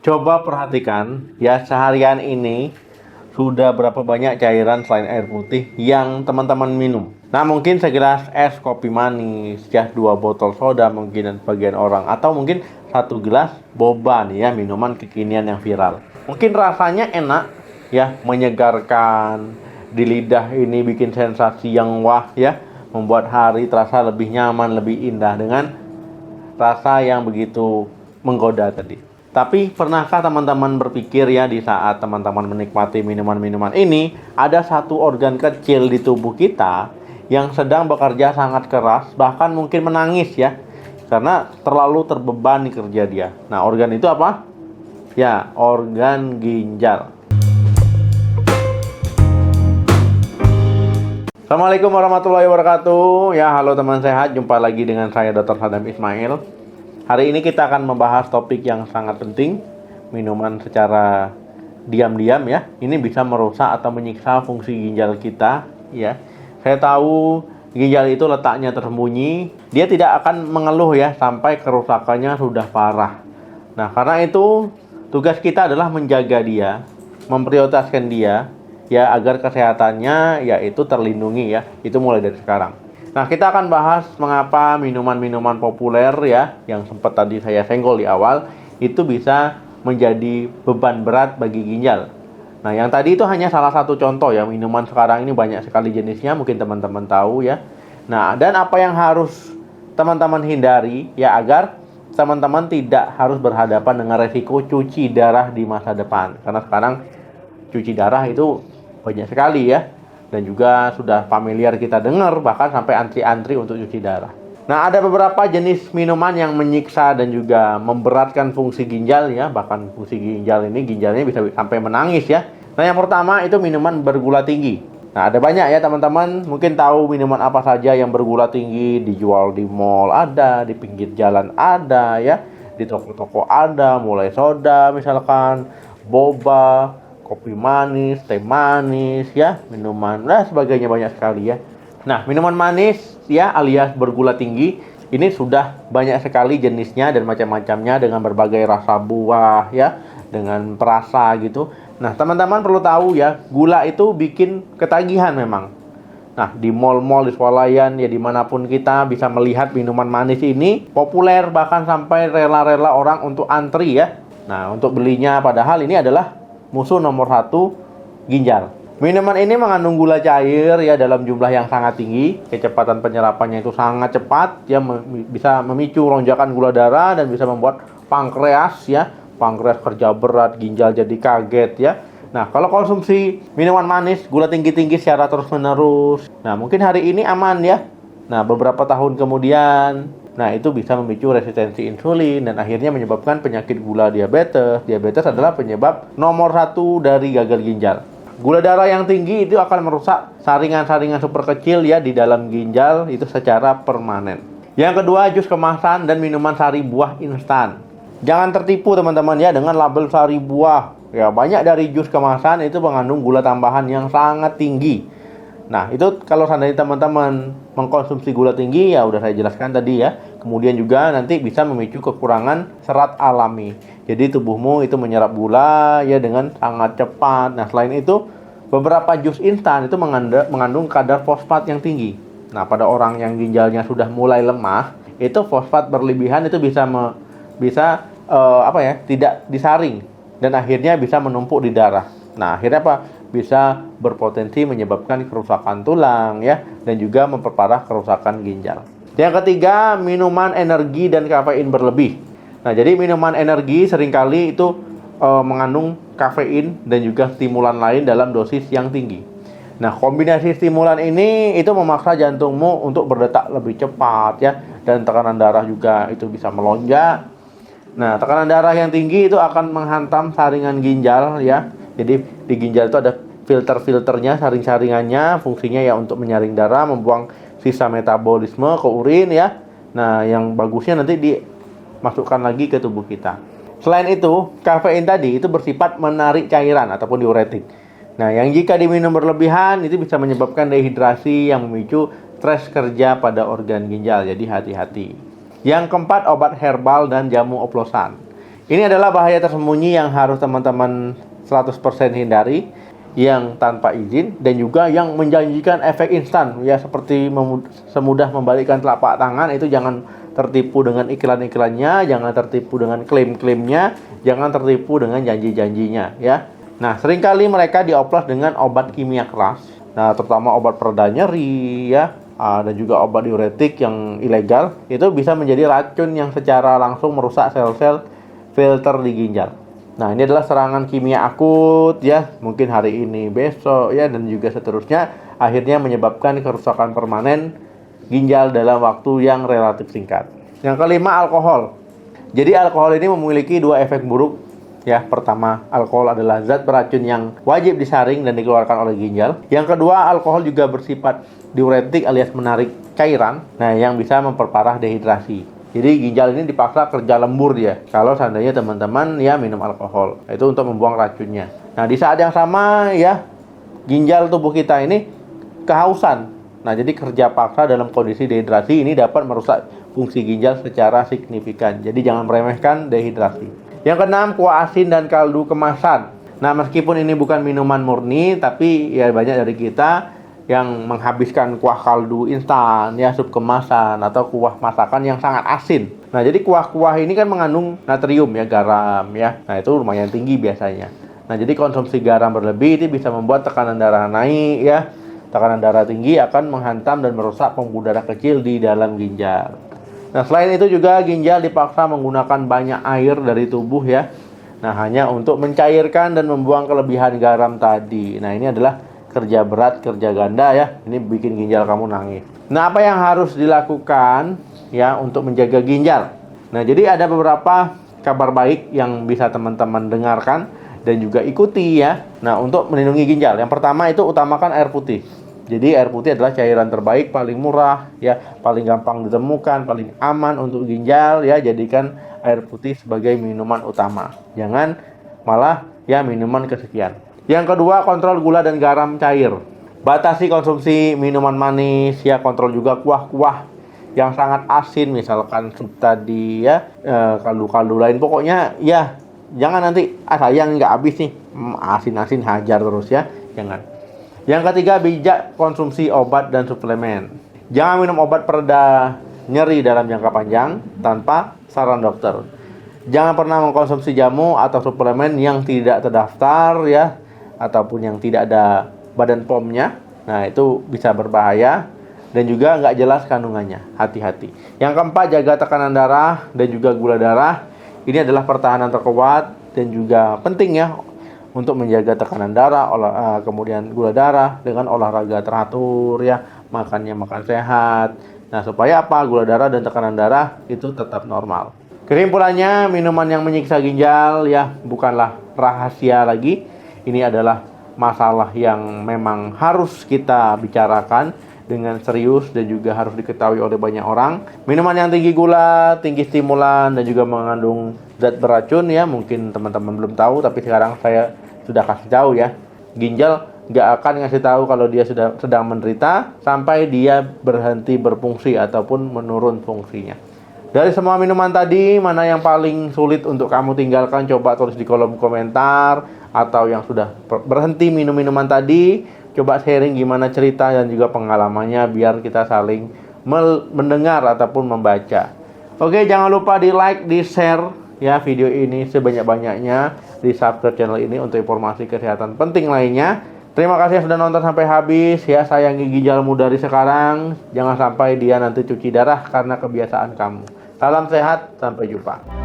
Coba perhatikan ya, seharian ini sudah berapa banyak cairan selain air putih yang teman-teman minum. Nah, mungkin segelas es kopi manis, ya 2 botol soda mungkin dan sebagian orang, atau mungkin 1 gelas boba nih ya, minuman kekinian yang viral. Mungkin rasanya enak ya, menyegarkan di lidah, ini bikin sensasi yang wah ya, membuat hari terasa lebih nyaman, lebih indah dengan rasa yang begitu menggoda tadi. Tapi pernahkah teman-teman berpikir ya, di saat teman-teman menikmati minuman-minuman ini, ada satu organ kecil di tubuh kita yang sedang bekerja sangat keras, bahkan mungkin menangis ya, karena terlalu terbebani kerja dia. Nah, organ itu apa? Ya, organ ginjal. Assalamualaikum warahmatullahi wabarakatuh. Ya, halo teman sehat, jumpa lagi dengan saya Dr. Sadam Ismail. Hari ini kita akan membahas topik yang sangat penting. Minuman secara diam-diam ya, ini bisa merusak atau menyiksa fungsi ginjal kita ya. Saya tahu ginjal itu letaknya tersembunyi, dia tidak akan mengeluh ya sampai kerusakannya sudah parah. Nah, karena itu tugas kita adalah menjaga dia, memprioritaskan dia ya, agar kesehatannya yaitu terlindungi ya. Itu mulai dari sekarang. Nah, kita akan bahas mengapa minuman-minuman populer ya, yang sempat tadi saya senggol di awal, itu bisa menjadi beban berat bagi ginjal. Nah, yang tadi itu hanya salah satu contoh ya, minuman sekarang ini banyak sekali jenisnya, mungkin teman-teman tahu ya. Nah, dan apa yang harus teman-teman hindari ya, agar teman-teman tidak harus berhadapan dengan resiko cuci darah di masa depan. Karena sekarang cuci darah itu banyak sekali ya, dan juga sudah familiar kita dengar, bahkan sampai antri-antri untuk cuci darah. Nah, ada beberapa jenis minuman yang menyiksa dan juga memberatkan fungsi ginjal ya, bahkan fungsi ginjal ini, ginjalnya bisa sampai menangis ya. Nah, yang pertama itu minuman bergula tinggi. Nah, ada banyak ya teman-teman, mungkin tahu minuman apa saja yang bergula tinggi, dijual di mall ada, di pinggir jalan ada ya, di toko-toko ada, mulai soda misalkan, boba, kopi manis, teh manis ya, minuman dan sebagainya banyak sekali ya. Nah, minuman manis ya alias bergula tinggi ini sudah banyak sekali jenisnya dan macam-macamnya dengan berbagai rasa buah ya, dengan perasa gitu. Nah, teman-teman perlu tahu ya, gula itu bikin ketagihan memang. Nah, di mall-mall, di swalayan ya, dimanapun kita bisa melihat minuman manis ini populer, bahkan sampai rela-rela orang untuk antri ya. Nah, untuk belinya, padahal ini adalah musuh nomor 1 ginjal. Minuman ini mengandung gula cair ya dalam jumlah yang sangat tinggi. Kecepatan penyerapannya itu sangat cepat ya, bisa memicu lonjakan gula darah dan bisa membuat pankreas kerja berat, ginjal jadi kaget ya. Nah, kalau konsumsi minuman manis gula tinggi-tinggi secara terus-menerus, nah mungkin hari ini aman ya. Nah, beberapa tahun kemudian, nah itu bisa memicu resistensi insulin dan akhirnya menyebabkan penyakit gula diabetes. Diabetes adalah penyebab nomor 1 dari gagal ginjal. Gula darah yang tinggi itu akan merusak saringan-saringan super kecil ya di dalam ginjal itu secara permanen. Yang kedua, jus kemasan dan minuman sari buah instan. Jangan tertipu teman-teman ya dengan label sari buah. Ya, banyak dari jus kemasan itu mengandung gula tambahan yang sangat tinggi. Nah, itu kalau seandainya teman-teman mengkonsumsi gula tinggi, ya udah saya jelaskan tadi ya. Kemudian juga nanti bisa memicu kekurangan serat alami. Jadi tubuhmu itu menyerap gula ya dengan sangat cepat. Nah, selain itu, beberapa jus instan itu mengandung kadar fosfat yang tinggi. Nah, pada orang yang ginjalnya sudah mulai lemah, itu fosfat berlebihan itu tidak disaring dan akhirnya bisa menumpuk di darah. Nah, akhirnya apa? Bisa berpotensi menyebabkan kerusakan tulang ya, dan juga memperparah kerusakan ginjal. Yang ketiga, minuman energi dan kafein berlebih. Nah, jadi minuman energi seringkali itu mengandung kafein dan juga stimulan lain dalam dosis yang tinggi. Nah, kombinasi stimulan ini itu memaksa jantungmu untuk berdetak lebih cepat ya, dan tekanan darah juga itu bisa melonjak. Nah, tekanan darah yang tinggi itu akan menghantam saringan ginjal ya. Jadi di ginjal itu ada filter-filternya, saring-saringannya, fungsinya ya untuk menyaring darah, membuang sisa metabolisme ke urin ya. Nah, yang bagusnya nanti dimasukkan lagi ke tubuh kita. Selain itu, kafein tadi itu bersifat menarik cairan ataupun diuretik. Nah, yang jika diminum berlebihan itu bisa menyebabkan dehidrasi yang memicu stres kerja pada organ ginjal. Jadi hati-hati. Yang keempat, obat herbal dan jamu oplosan. Ini adalah bahaya tersembunyi yang harus teman-teman 100% hindari, yang tanpa izin dan juga yang menjanjikan efek instan ya, seperti semudah membalikkan telapak tangan. Itu jangan tertipu dengan iklan-iklannya, jangan tertipu dengan klaim-klaimnya, jangan tertipu dengan janji-janjinya ya. Nah, seringkali mereka dioplos dengan obat kimia keras. Nah, terutama obat pereda nyeri ya, dan juga obat diuretik yang ilegal. Itu bisa menjadi racun yang secara langsung merusak sel-sel filter di ginjal. Nah, ini adalah serangan kimia akut ya, mungkin hari ini, besok ya, dan juga seterusnya, akhirnya menyebabkan kerusakan permanen ginjal dalam waktu yang relatif singkat. Yang kelima, alkohol. Jadi alkohol ini memiliki dua efek buruk ya. Pertama, alkohol adalah zat beracun yang wajib disaring dan dikeluarkan oleh ginjal. Yang kedua, alkohol juga bersifat diuretik alias menarik cairan, nah yang bisa memperparah dehidrasi. Jadi ginjal ini dipaksa kerja lembur dia kalau seandainya teman-teman ya minum alkohol. Itu untuk membuang racunnya. Nah, di saat yang sama ya, ginjal tubuh kita ini kehausan. Nah, jadi kerja paksa dalam kondisi dehidrasi ini dapat merusak fungsi ginjal secara signifikan. Jadi jangan meremehkan dehidrasi. Yang keenam, kuah asin dan kaldu kemasan. Nah, meskipun ini bukan minuman murni, tapi ya banyak dari kita yang menghabiskan kuah kaldu instan ya, sup kemasan atau kuah masakan yang sangat asin. Nah, jadi kuah-kuah ini kan mengandung natrium ya, garam ya. Nah, itu lumayan tinggi biasanya. Nah, jadi konsumsi garam berlebih itu bisa membuat tekanan darah naik ya. Tekanan darah tinggi akan menghantam dan merusak pembuluh darah kecil di dalam ginjal. Nah, selain itu juga ginjal dipaksa menggunakan banyak air dari tubuh ya. Nah, hanya untuk mencairkan dan membuang kelebihan garam tadi. Nah, ini adalah kerja berat, kerja ganda ya. Ini bikin ginjal kamu nangis. Nah, apa yang harus dilakukan ya untuk menjaga ginjal? Nah, jadi ada beberapa kabar baik yang bisa teman-teman dengarkan dan juga ikuti ya. Nah, untuk melindungi ginjal, yang pertama itu utamakan air putih. Jadi air putih adalah cairan terbaik, paling murah ya, paling gampang ditemukan, paling aman untuk ginjal ya. Jadikan air putih sebagai minuman utama. Jangan malah ya minuman kesekian. Yang kedua, kontrol gula dan garam cair. Batasi konsumsi minuman manis ya, kontrol juga kuah-kuah yang sangat asin, misalkan sup tadi ya, kaldu-kaldu lain. Pokoknya ya jangan nanti sayang nggak habis nih, asin-asin hajar terus ya, jangan. Yang ketiga, bijak konsumsi obat dan suplemen. Jangan minum obat pereda nyeri dalam jangka panjang tanpa saran dokter. Jangan pernah mengkonsumsi jamu atau suplemen yang tidak terdaftar ya, ataupun yang tidak ada badan POM-nya. Nah, itu bisa berbahaya dan juga nggak jelas kandungannya. Hati-hati. Yang keempat, jaga tekanan darah dan juga gula darah. Ini adalah pertahanan terkuat dan juga penting ya untuk menjaga tekanan darah, kemudian gula darah dengan olahraga teratur ya, makannya makan sehat. Nah, supaya apa? Gula darah dan tekanan darah itu tetap normal. Kesimpulannya, minuman yang menyiksa ginjal ya bukanlah rahasia lagi. Ini adalah masalah yang memang harus kita bicarakan dengan serius dan juga harus diketahui oleh banyak orang. Minuman yang tinggi gula, tinggi stimulan, dan juga mengandung zat beracun ya, mungkin teman-teman belum tahu, tapi sekarang saya sudah kasih tahu ya. Ginjal nggak akan ngasih tahu kalau dia sudah sedang menderita sampai dia berhenti berfungsi ataupun menurun fungsinya. Dari semua minuman tadi, mana yang paling sulit untuk kamu tinggalkan? Coba tulis di kolom komentar. Atau yang sudah berhenti minum minuman tadi, coba sharing gimana cerita dan juga pengalamannya, biar kita saling mendengar ataupun membaca. Oke, jangan lupa di like, di share ya video ini sebanyak-banyaknya, di subscribe channel ini untuk informasi kesehatan penting lainnya. Terima kasih sudah nonton sampai habis ya. Sayangi ginjalmu dari sekarang, jangan sampai dia nanti cuci darah karena kebiasaan kamu. Salam sehat, sampai jumpa.